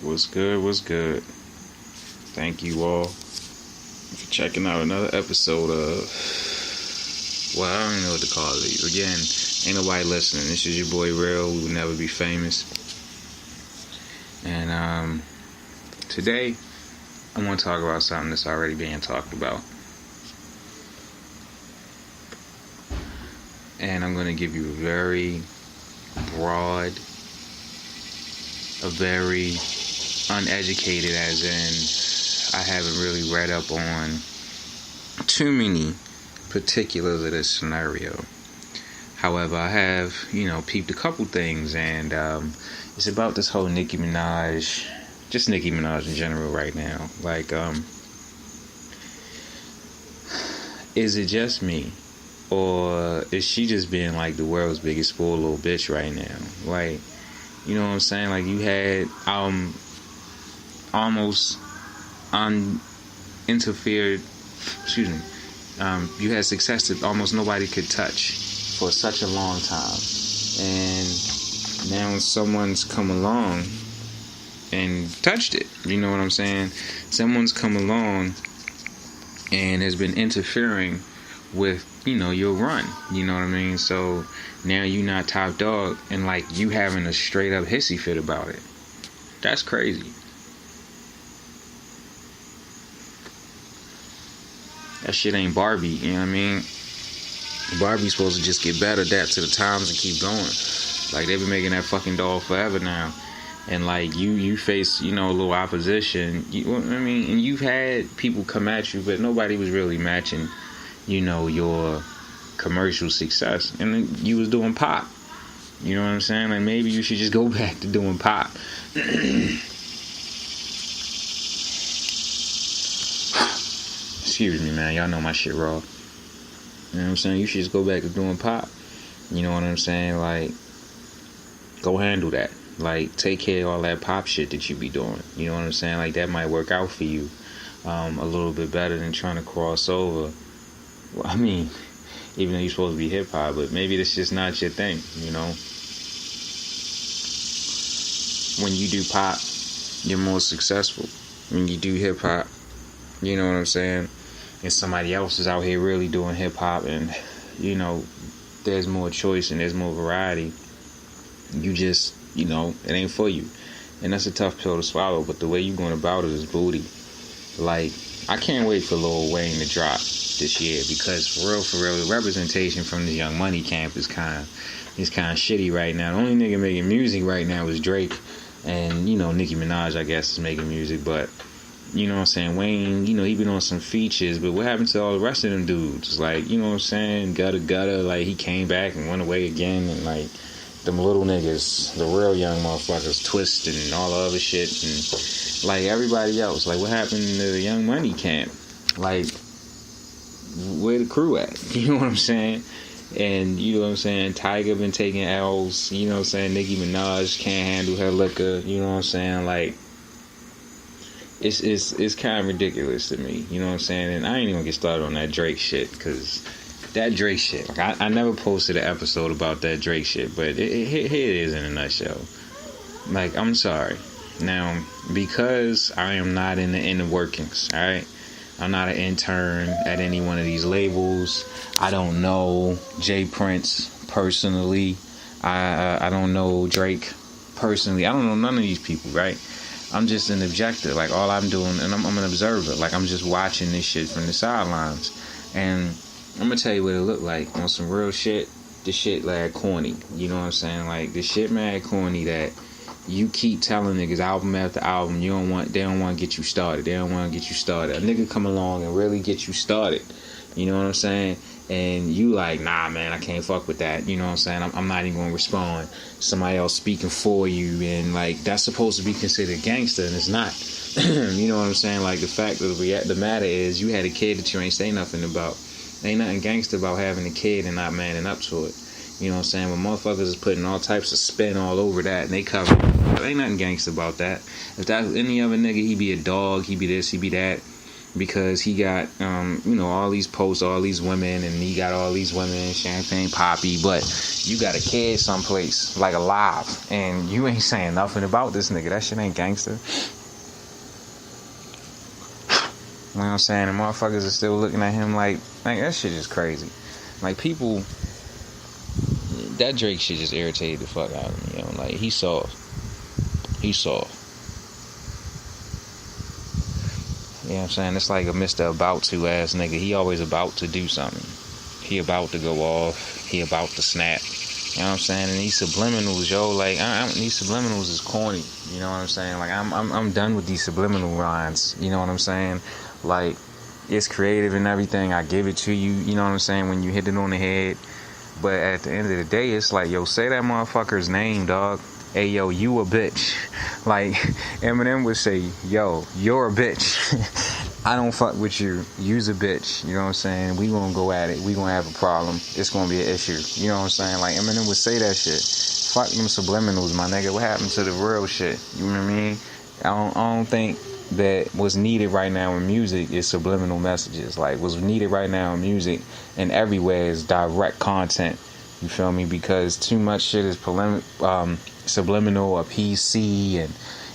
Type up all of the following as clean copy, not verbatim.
What's good? What's good? Thank you all for checking out another episode of, well, I don't even know what to call these. Again, ain't nobody listening. This is your boy Real. We will never be famous. And today, I want to talk about something that's already being talked about. And I'm going to give you a very broad, a very uneducated, as in I haven't really read up on too many particulars of this scenario. However, I have, peeped a couple things, and it's about this whole Nicki Minaj, just Nicki Minaj in general right now. Like, is it just me? Or is she just being like the world's biggest spoiled little bitch right now? Like, you know what I'm saying? Like, you had almost uninterfered, you had success that almost nobody could touch for such a long time. And now someone's come along and touched it. You know what I'm saying? Someone's come along and has been interfering with, your run. You know what I mean? So now you not top dog, and like you having a straight up hissy fit about it. That's crazy. That shit ain't Barbie, you know what I mean? Barbie's supposed to just get better, adapt to the times, and keep going. Like, they've been making that fucking doll forever now. And like you face, a little opposition. And you've had people come at you, but nobody was really matching, your commercial success. And then you was doing pop. You know what I'm saying? Like, maybe you should just go back to doing pop. Excuse me, man. Y'all know my shit raw. You know what I'm saying? You should just go back to doing pop. You know what I'm saying? Like, go handle that. Like, take care of all that pop shit that you be doing. You know what I'm saying? Like, that might work out for you a little bit better than trying to cross over. Well, I mean, even though you're supposed to be hip-hop, but maybe that's just not your thing, When you do pop, you're more successful. When you do hip-hop, you know what I'm saying? And somebody else is out here really doing hip-hop, and, there's more choice and there's more variety. You just, it ain't for you. And that's a tough pill to swallow, but the way you going about it is booty. Like, I can't wait for Lil Wayne to drop this year, because for real, the representation from the Young Money camp is kind of shitty right now. The only nigga making music right now is Drake, and Nicki Minaj, I guess, is making music. But you know what I'm saying, Wayne, he been on some features, but what happened to all the rest of them dudes? Like, you know what I'm saying, Gutter, like, he came back and went away again, and like them little niggas, the real young motherfuckers, Twist and all the other shit, and like everybody else. Like, what happened to the Young Money camp? Like, where the crew at? You know what I'm saying? And you know what I'm saying, Tiger been taking L's. You know what I'm saying, Nicki Minaj can't handle her liquor. You know what I'm saying? Like, it's kind of ridiculous to me. You know what I'm saying? And I ain't even gonna get started on that Drake shit, because that Drake shit, like, I never posted an episode about that Drake shit, but here it is in a nutshell. Like, I'm sorry. Now, because I am not in the inner workings, alright? I'm not an intern at any one of these labels. I don't know Jay Prince personally. I don't know Drake personally. I don't know none of these people, right? I'm just an objector. Like, all I'm doing, and I'm an observer. Like, I'm just watching this shit from the sidelines. And I'm gonna tell you what it looked like on some real shit. This shit like corny. You know what I'm saying? Like, this shit mad corny that you keep telling niggas album after album, they don't want to get you started. They don't want to get you started. A nigga come along and really get you started. You know what I'm saying? And you like, nah, man, I can't fuck with that. You know what I'm saying? I'm not even going to respond. Somebody else speaking for you, and like, that's supposed to be considered gangster, and it's not. You know what I'm saying? Like, the fact of the matter is, you had a kid that you ain't say nothing about. Ain't nothing gangster about having a kid and not manning up to it. You know what I'm saying? When motherfuckers is putting all types of spin all over that, and they cover it. Ain't nothing gangster about that. If that was any other nigga, he be a dog, he be this, he be that. because he got, all these posts, all these women, and he got all these women, champagne poppy, but you got a kid someplace, like alive, and you ain't saying nothing about this nigga. That shit ain't gangster. You know what I'm saying? And motherfuckers are still looking at him like that shit is crazy. Like, people, that Drake shit just irritated the fuck out of me, Like, he's soft. He's soft. You know what I'm saying? It's like a Mr. About To ass nigga. He always about to do something. He about to go off. He about to snap. You know what I'm saying? And these subliminals, like, these subliminals is corny. You know what I'm saying? Like, I'm done with these subliminal lines. You know what I'm saying? Like, it's creative and everything. I give it to you. You know what I'm saying? When you hit it on the head. But at the end of the day, it's like, yo, say that motherfucker's name, dog. Hey, yo, you a bitch. Like, Eminem would say, yo, you're a bitch. I don't fuck with you. You's a bitch. You know what I'm saying? We gonna go at it. We gonna have a problem. It's gonna be an issue. You know what I'm saying? Like, Eminem would say that shit. Fuck them subliminals, my nigga. What happened to the real shit? You know what I mean? I don't think that what's needed right now in music is subliminal messages. Like, what's needed right now in music and everywhere is direct content. You feel me? Because too much shit is subliminal or PC, and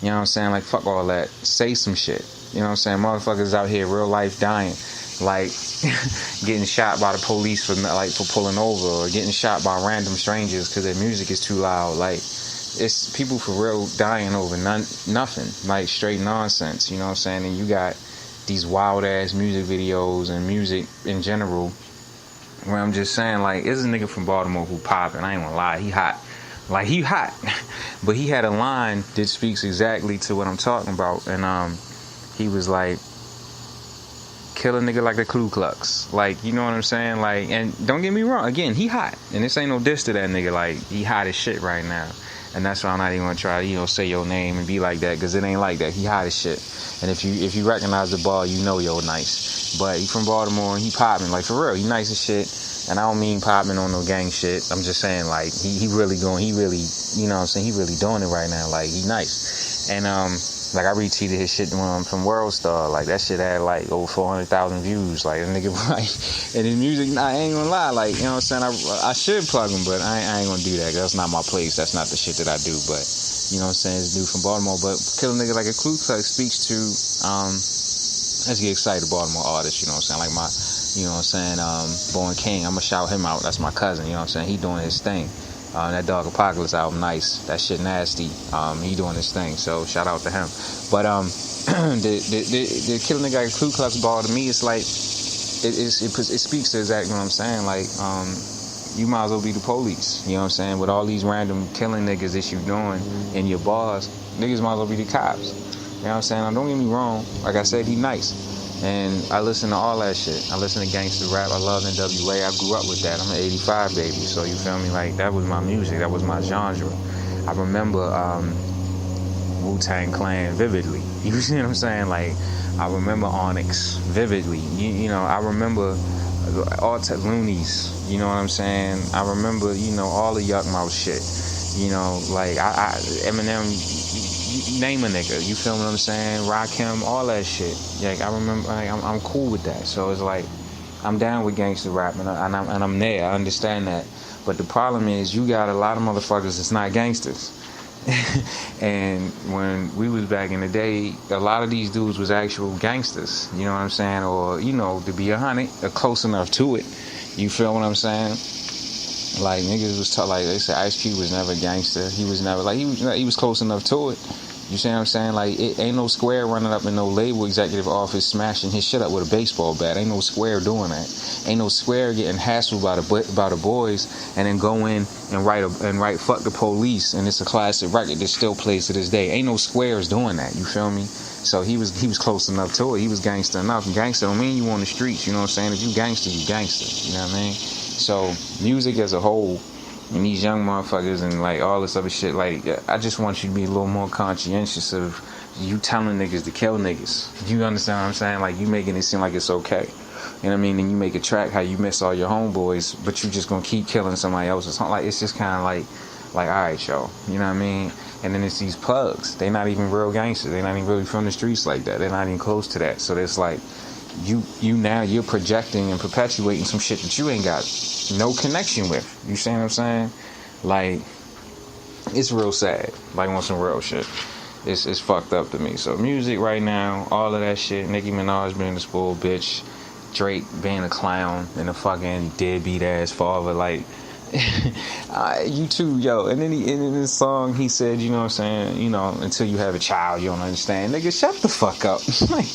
you know what I'm saying? Like, fuck all that. Say some shit. You know what I'm saying? Motherfuckers out here real life dying, like getting shot by the police for pulling over, or getting shot by random strangers because their music is too loud. Like, it's people for real dying over nothing, like straight nonsense. You know what I'm saying? And you got these wild ass music videos and music in general, where I'm just saying, like, it's a nigga from Baltimore who popping. I ain't gonna lie, he hot. Like, he hot. But he had a line that speaks exactly to what I'm talking about. And he was like, kill a nigga like the Ku Klux. Like, you know what I'm saying? Like, and don't get me wrong, again, he hot. And this ain't no diss to that nigga. Like, he hot as shit right now. And that's why I'm not even gonna try to, say your name and be like that, because it ain't like that. He hot as shit. And if you recognize the ball, you know you're nice. But he from Baltimore and he popping. Like, for real, he nice as shit. And I don't mean popping on no gang shit. I'm just saying, like, he really, you know what I'm saying? He really doing it right now. Like, he nice. And, like, I retweeted his shit from World Star. Like, that shit had, like, over 400,000 views. Like, a nigga, like, and his music, I ain't gonna lie. Like, you know what I'm saying? I should plug him, but I ain't gonna do that. That's not my place. That's not the shit that I do. But, you know what I'm saying? This dude from Baltimore. But kill a nigga like a Ku Klux speaks to, let's get excited, Baltimore artist. You know what I'm saying? Like, you know what I'm saying? Born King. I'm gonna shout him out. That's my cousin. You know what I'm saying? He doing his thing. That Dog Apocalypse album, nice. That shit nasty. He doing his thing. So shout out to him. But the kill a nigga like a Ku Klux ball, to me, it's like it speaks to exactly what I'm saying. Like, you might as well be the police. You know what I'm saying? With all these random killing niggas that you doing in your bars, niggas might as well be the cops. You know what I'm saying? Now, don't get me wrong. Like I said, he nice. And I listen to all that shit. I listen to gangster rap. I love NWA. I grew up with that. I'm an 85 baby. So you feel me? Like, that was my music. That was my genre. I remember Wu-Tang Clan vividly. You see what I'm saying? Like, I remember Onyx vividly. You know, I remember all Loonies. You know what I'm saying? I remember, all the Yuck Mouth shit. You know, like, Eminem, name a nigga, you feel what I'm saying? Rakim, all that shit. Like, I remember, like, I'm cool with that. So it's like, I'm down with gangster rap, and I'm there. I understand that. But the problem is, you got a lot of motherfuckers that's not gangsters. And when we was back in the day, a lot of these dudes was actual gangsters. You know what I'm saying? Or, to be 100, or close enough to it. You feel what I'm saying? Like, niggas was like, they said Ice Cube was never a gangster. He was never, like, he was close enough to it. You see what I'm saying? Like, it ain't no square running up in no label executive office smashing his shit up with a baseball bat. Ain't no square doing that. Ain't no square getting hassled by the boys and then go in and write fuck the police, and it's a classic record that still plays to this day. Ain't no squares doing that. You feel me? So he was close enough to it. He was gangster enough. And gangster don't mean you on the streets. You know what I'm saying? If you gangster, you gangster. You know what I mean? So music as a whole, and these young motherfuckers and like all this other shit, like, I just want you to be a little more conscientious of you telling niggas to kill niggas. You understand what I'm saying? Like, you making it seem like it's okay. You know what I mean? And you make a track how you miss all your homeboys, but you just gonna keep killing somebody else's home. Like, it's just kind of like, all right, yo. You know what I mean? And then it's these plugs. They not even real gangsters. They not even really from the streets like that. They're not even close to that. So it's like, you're projecting and perpetuating some shit that you ain't got no connection with. You see what I'm saying? Like, it's real sad. Like, on some real shit. It's fucked up to me. So music right now, all of that shit, Nicki Minaj being a spoiled bitch, Drake being a clown and a fucking deadbeat ass father, like, you too, yo. And then in this song he said, you know what I'm saying, you know, until you have a child you don't understand. Nigga, shut the fuck up. Like,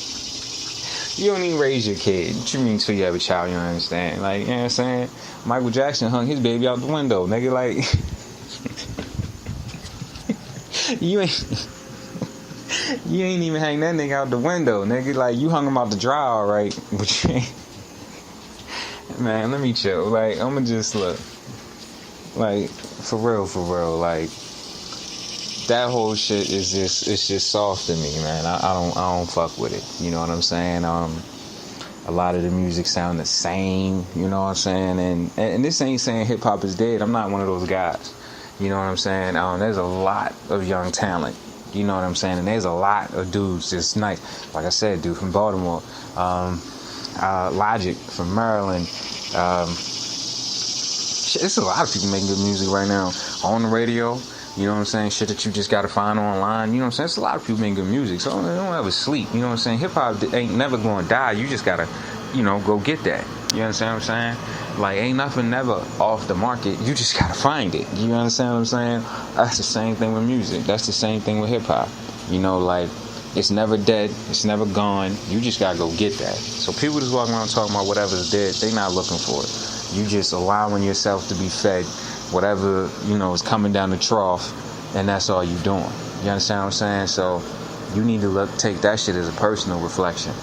you don't even raise your kid. What you mean until you have a child you don't understand? Like, you know what I'm saying? Michael Jackson hung his baby out the window, nigga. Like, you ain't even hang that nigga out the window, nigga. Like, you hung him out the dryer, alright? But you ain't. Man, let me chill. Like, I'ma just look. Like, for real, like, that whole shit is just soft to me, man. I don't fuck with it. You know what I'm saying? A lot of the music sound the same, you know what I'm saying? And this ain't saying hip hop is dead. I'm not one of those guys. You know what I'm saying? There's a lot of young talent. You know what I'm saying? And there's a lot of dudes that's nice. Like I said, dude from Baltimore, Logic from Maryland. It's a lot of people making good music right now on the radio. You know what I'm saying? Shit that you just gotta find online. You know what I'm saying? It's a lot of people making good music. So don't ever sleep. You know what I'm saying? Hip hop ain't never gonna die. You just gotta, you know, go get that. You understand what I'm saying? Like, ain't nothing never off the market. You just gotta find it. You understand what I'm saying? That's the same thing with music. That's the same thing with hip hop. You know, like, it's never dead. It's never gone. You just gotta go get that. So people just walking around talking about whatever's dead, they not looking for it. You just allowing yourself to be fed whatever, you know, is coming down the trough, and that's all you doing. You understand what I'm saying? So you need to take that shit as a personal reflection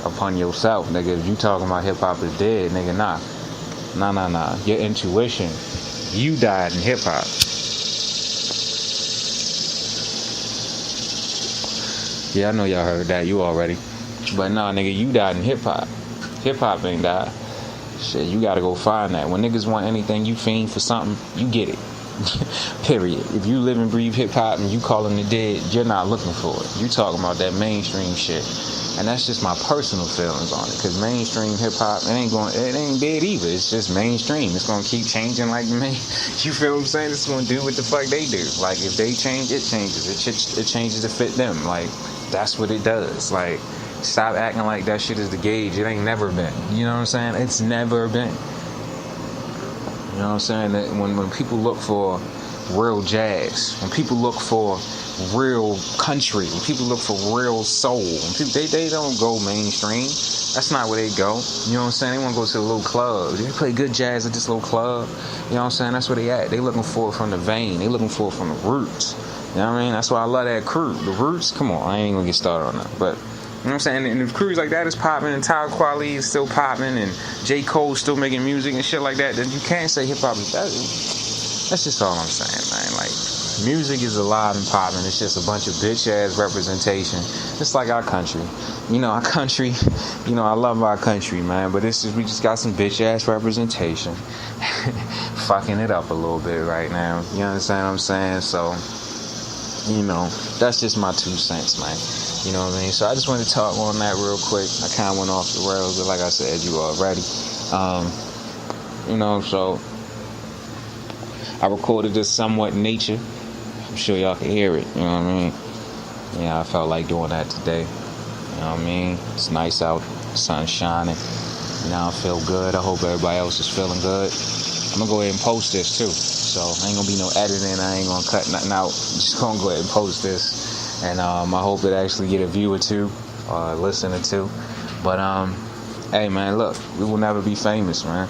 upon yourself, nigga. If you talking about hip hop is dead, nigga, nah. Your intuition, you died in hip hop. Yeah, I know y'all heard that. You already. But nah, nigga, you died in hip hop. Hip hop ain't died. Shit, you gotta go find that. When niggas want anything, you fiend for something, you get it. Period. If you live and breathe hip hop and you calling it dead, you're not looking for it. You talking about that mainstream shit. And that's just my personal feelings on it. Cause mainstream hip hop, it ain't dead either. It's just mainstream. It's gonna keep changing like you feel what I'm saying? It's gonna do what the fuck they do. Like, if they change, it changes. It changes to fit them. Like, that's what it does. Like, stop acting like that shit is the gauge. It ain't never been. You know what I'm saying? It's never been. You know what I'm saying? That when people look for real jazz, when people look for real country, when people look for real soul, when people, they don't go mainstream. That's not where they go. You know what I'm saying? They want to go to the little club. They play good jazz at this little club. You know what I'm saying? That's where they at. They looking for it from the vein. They looking for it from the roots. You know what I mean? That's why I love that crew. The Roots, come on, I ain't gonna get started on that. But, you know what I'm saying? And if crews like that is popping, and Tyler Quali is still popping, and J. Cole's still making music and shit like that, then you can't say hip-hop is that. That's just all I'm saying, man. Like, music is alive and popping. It's just a bunch of bitch-ass representation. Just like our country. You know, our country, you know, I love our country, man, but it's just, we just got some bitch-ass representation. Fucking it up a little bit right now. You understand what I'm saying? So, you know, that's just my 2 cents, man. You know what I mean? So I just wanted to talk on that real quick. I kind of went off the rails, but like I said, you already. You know, so I recorded this somewhat in nature. I'm sure y'all can hear it. You know what I mean? Yeah, I felt like doing that today. You know what I mean? It's nice out. The sun's shining. You know, I feel good. I hope everybody else is feeling good. I'm going to go ahead and post this too. So ain't going to be no editing. I ain't going to cut nothing out. I'm just going to go ahead and post this. And I hope it actually get a view or two, or a listen or two. But hey man, look, we will never be famous, man,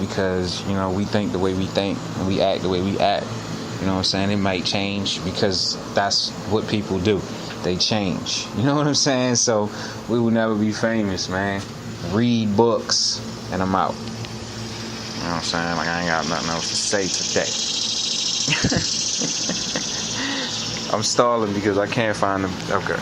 because you know we think the way we think and we act the way we act. You know what I'm saying? It might change because that's what people do. They change. You know what I'm saying? So we will never be famous, man. Read books, and I'm out. You know what I'm saying? Like, I ain't got nothing else to say today. I'm stalling because I can't find them. Okay.